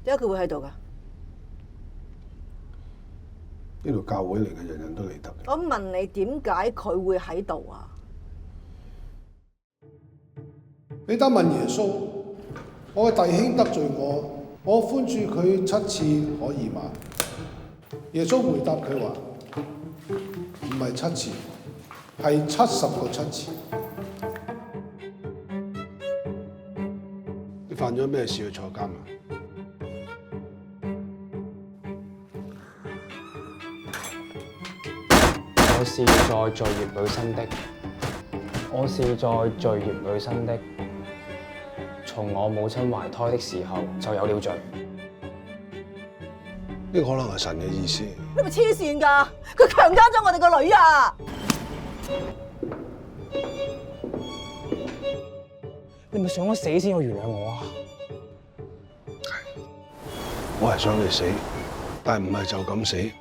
點解佢會喺度㗎？呢度教會嚟嘅，人人都嚟得。我問你點解佢會喺度啊？你得問耶穌，我嘅弟兄得罪我寬恕佢7次可以嗎？耶穌回答佢話：唔係7次，係70個7次。你犯咗咩事去坐監啊？我是在罪孽裏生的，我是在罪孽裏生的，從我母親懷胎的時候就有了罪。呢個可能係神嘅意思。你咪黐線㗎！佢強姦咗我哋個女啊！你咪想我死先去原諒我啊？我係想你死，但係唔係就咁死。